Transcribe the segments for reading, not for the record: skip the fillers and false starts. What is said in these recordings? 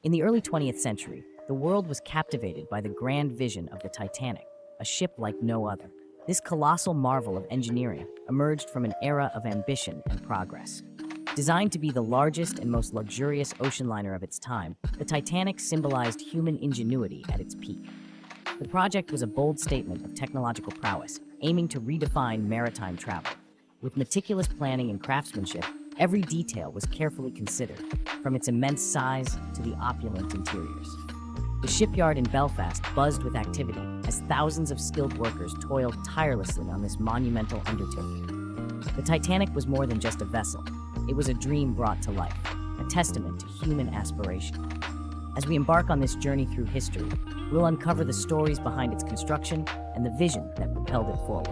In the early 20th century, the world was captivated by the grand vision of the Titanic, a ship like no other. This colossal marvel of engineering emerged from an era of ambition and progress. Designed to be the largest and most luxurious ocean liner of its time, the Titanic symbolized human ingenuity at its peak. The project was a bold statement of technological prowess, aiming to redefine maritime travel. With meticulous planning and craftsmanship, every detail was carefully considered, from its immense size to the opulent interiors. The shipyard in Belfast buzzed with activity as thousands of skilled workers toiled tirelessly on this monumental undertaking. The Titanic was more than just a vessel. It was a dream brought to life, a testament to human aspiration. As we embark on this journey through history, we'll uncover the stories behind its construction and the vision that propelled it forward.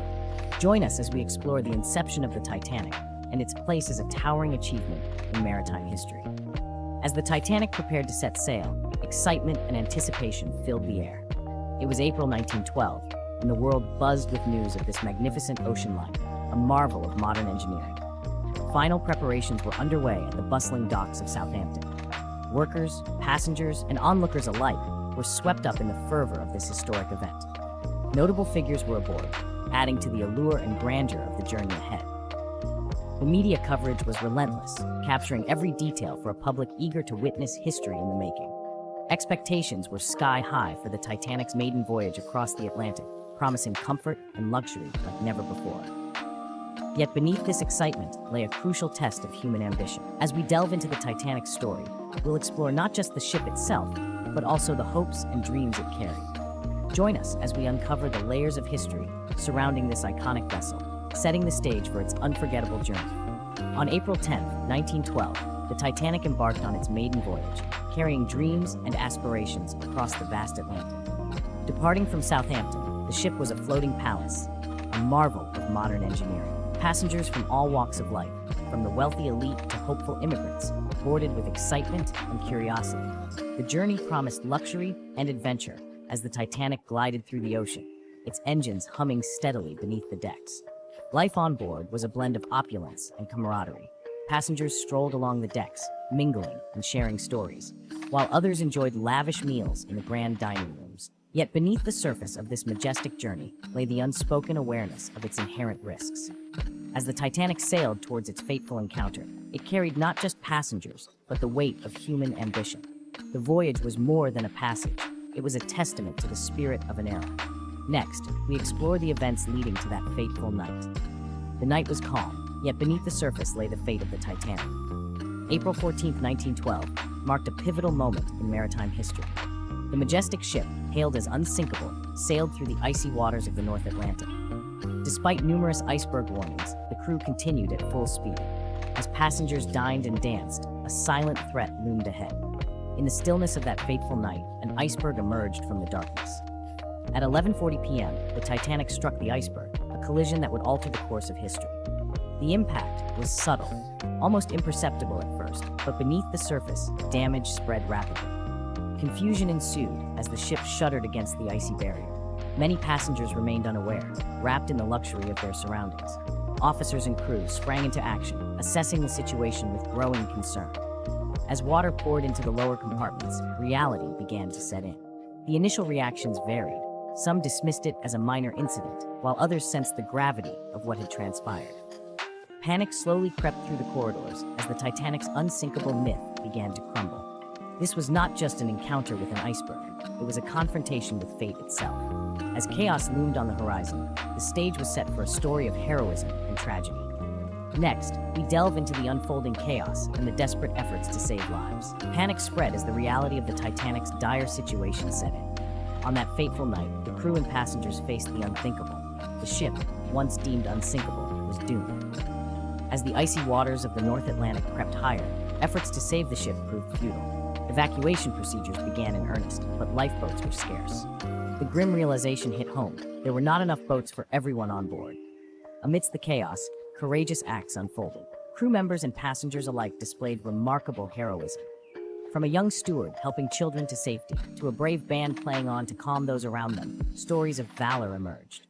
Join us as we explore the inception of the Titanic and its place as a towering achievement in maritime history. As the Titanic prepared to set sail, excitement and anticipation filled the air. It was April 1912, and the world buzzed with news of this magnificent ocean liner, a marvel of modern engineering. Final preparations were underway at the bustling docks of Southampton. Workers, passengers, and onlookers alike were swept up in the fervor of this historic event. Notable figures were aboard, adding to the allure and grandeur of the journey ahead. The media coverage was relentless, capturing every detail for a public eager to witness history in the making. Expectations were sky high for the Titanic's maiden voyage across the Atlantic, promising comfort and luxury like never before. Yet beneath this excitement lay a crucial test of human ambition. As we delve into the Titanic's story, we'll explore not just the ship itself, but also the hopes and dreams it carried. Join us as we uncover the layers of history surrounding this iconic vessel, setting the stage for its unforgettable journey. On April 10, 1912, the Titanic embarked on its maiden voyage, carrying dreams and aspirations across the vast Atlantic. Departing from Southampton, the ship was a floating palace, a marvel of modern engineering. Passengers from all walks of life, from the wealthy elite to hopeful immigrants, boarded with excitement and curiosity. The journey promised luxury and adventure as the Titanic glided through the ocean, its engines humming steadily beneath the decks. Life on board was a blend of opulence and camaraderie. Passengers strolled along the decks, mingling and sharing stories, while others enjoyed lavish meals in the grand dining rooms. Yet beneath the surface of this majestic journey lay the unspoken awareness of its inherent risks. As the Titanic sailed towards its fateful encounter, it carried not just passengers, but the weight of human ambition. The voyage was more than a passage. It was a testament to the spirit of an era. Next, we explore the events leading to that fateful night. The night was calm, yet beneath the surface lay the fate of the Titanic. April 14, 1912, marked a pivotal moment in maritime history. The majestic ship, hailed as unsinkable, sailed through the icy waters of the North Atlantic. Despite numerous iceberg warnings, the crew continued at full speed. As passengers dined and danced, a silent threat loomed ahead. In the stillness of that fateful night, an iceberg emerged from the darkness. At 11:40 p.m., the Titanic struck the iceberg, a collision that would alter the course of history. The impact was subtle, almost imperceptible at first, but beneath the surface, damage spread rapidly. Confusion ensued as the ship shuddered against the icy barrier. Many passengers remained unaware, wrapped in the luxury of their surroundings. Officers and crew sprang into action, assessing the situation with growing concern. As water poured into the lower compartments, reality began to set in. The initial reactions varied. Some dismissed it as a minor incident, while others sensed the gravity of what had transpired. Panic slowly crept through the corridors as the Titanic's unsinkable myth began to crumble. This was not just an encounter with an iceberg, it was a confrontation with fate itself. As chaos loomed on the horizon, the stage was set for a story of heroism and tragedy. Next, we delve into the unfolding chaos and the desperate efforts to save lives. Panic spread as the reality of the Titanic's dire situation set in. On that fateful night, the crew and passengers faced the unthinkable. The ship, once deemed unsinkable, was doomed. As the icy waters of the North Atlantic crept higher, efforts to save the ship proved futile. Evacuation procedures began in earnest, but lifeboats were scarce. The grim realization hit home. There were not enough boats for everyone on board. Amidst the chaos, courageous acts unfolded. Crew members and passengers alike displayed remarkable heroism. From a young steward helping children to safety, to a brave band playing on to calm those around them, stories of valor emerged.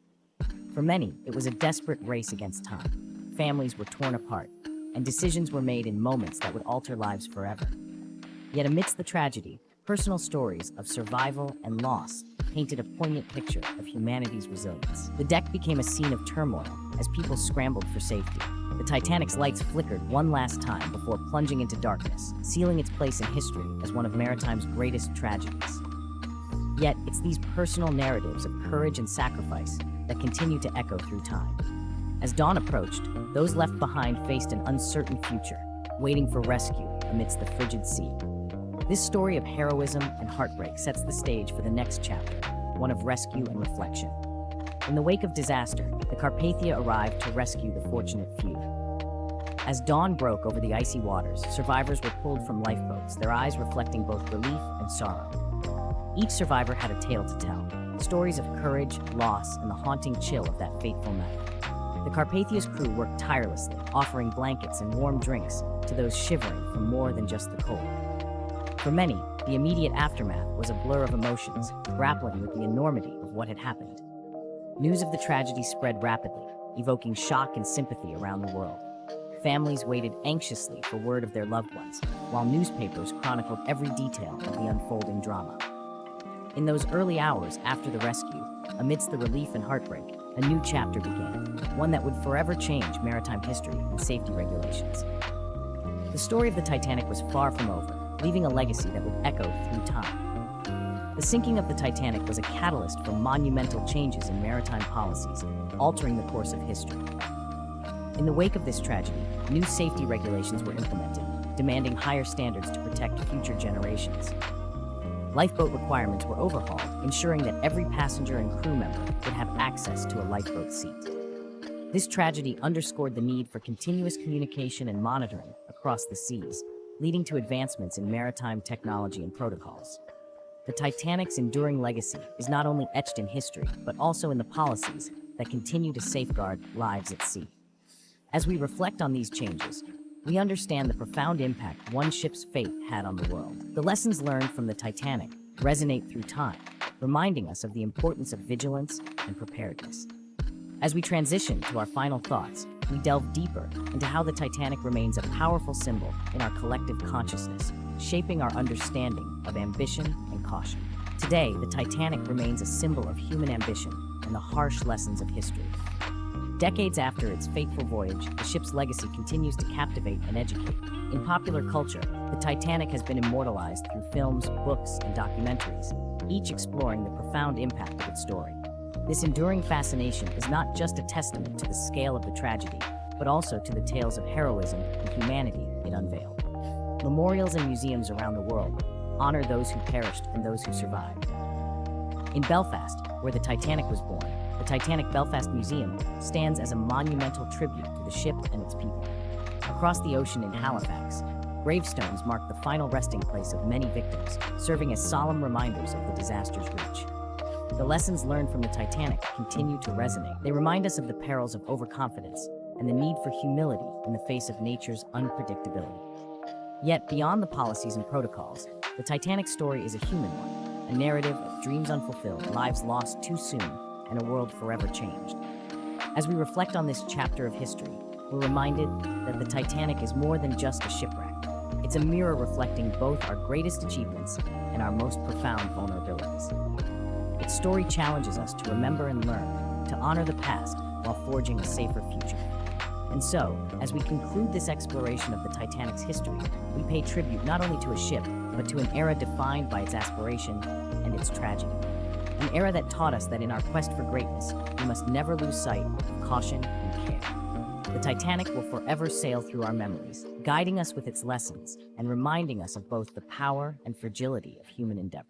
For many, it was a desperate race against time. Families were torn apart, and decisions were made in moments that would alter lives forever. Yet amidst the tragedy, personal stories of survival and loss painted a poignant picture of humanity's resilience. The deck became a scene of turmoil as people scrambled for safety. The Titanic's lights flickered one last time before plunging into darkness, sealing its place in history as one of maritime's greatest tragedies. Yet, it's these personal narratives of courage and sacrifice that continue to echo through time. As dawn approached, those left behind faced an uncertain future, waiting for rescue amidst the frigid sea. This story of heroism and heartbreak sets the stage for the next chapter, one of rescue and reflection. In the wake of disaster, the Carpathia arrived to rescue the fortunate few. As dawn broke over the icy waters, survivors were pulled from lifeboats, their eyes reflecting both relief and sorrow. Each survivor had a tale to tell, stories of courage, loss, and the haunting chill of that fateful night. The Carpathia's crew worked tirelessly, offering blankets and warm drinks to those shivering from more than just the cold. For many, the immediate aftermath was a blur of emotions, grappling with the enormity of what had happened. News of the tragedy spread rapidly, evoking shock and sympathy around the world. Families waited anxiously for word of their loved ones, while newspapers chronicled every detail of the unfolding drama. In those early hours after the rescue, amidst the relief and heartbreak, a new chapter began, one that would forever change maritime history and safety regulations. The story of the Titanic was far from over, leaving a legacy that would echo through time. The sinking of the Titanic was a catalyst for monumental changes in maritime policies, altering the course of history. In the wake of this tragedy, new safety regulations were implemented, demanding higher standards to protect future generations. Lifeboat requirements were overhauled, ensuring that every passenger and crew member would have access to a lifeboat seat. This tragedy underscored the need for continuous communication and monitoring across the seas, leading to advancements in maritime technology and protocols. The Titanic's enduring legacy is not only etched in history, but also in the policies that continue to safeguard lives at sea. As we reflect on these changes, we understand the profound impact one ship's fate had on the world. The lessons learned from the Titanic resonate through time, reminding us of the importance of vigilance and preparedness. As we transition to our final thoughts, we delve deeper into how the Titanic remains a powerful symbol in our collective consciousness, shaping our understanding of ambition and caution. Today, the Titanic remains a symbol of human ambition and the harsh lessons of history. Decades after its fateful voyage, the ship's legacy continues to captivate and educate. In popular culture, the Titanic has been immortalized through films, books, and documentaries, each exploring the profound impact of its story. This enduring fascination is not just a testament to the scale of the tragedy, but also to the tales of heroism and humanity it unveiled. Memorials and museums around the world honor those who perished and those who survived. In Belfast, where the Titanic was born, the Titanic Belfast Museum stands as a monumental tribute to the ship and its people. Across the ocean in Halifax, gravestones mark the final resting place of many victims, serving as solemn reminders of the disaster's reach. The lessons learned from the Titanic continue to resonate. They remind us of the perils of overconfidence and the need for humility in the face of nature's unpredictability. Yet, beyond the policies and protocols, the Titanic's story is a human one, a narrative of dreams unfulfilled, lives lost too soon, and a world forever changed. As we reflect on this chapter of history, we're reminded that the Titanic is more than just a shipwreck. It's a mirror reflecting both our greatest achievements and our most profound vulnerabilities. Its story challenges us to remember and learn, to honor the past while forging a safer future. And so, as we conclude this exploration of the Titanic's history, we pay tribute not only to a ship, but to an era defined by its aspiration and its tragedy. An era that taught us that in our quest for greatness, we must never lose sight of caution and care. The Titanic will forever sail through our memories, guiding us with its lessons and reminding us of both the power and fragility of human endeavor.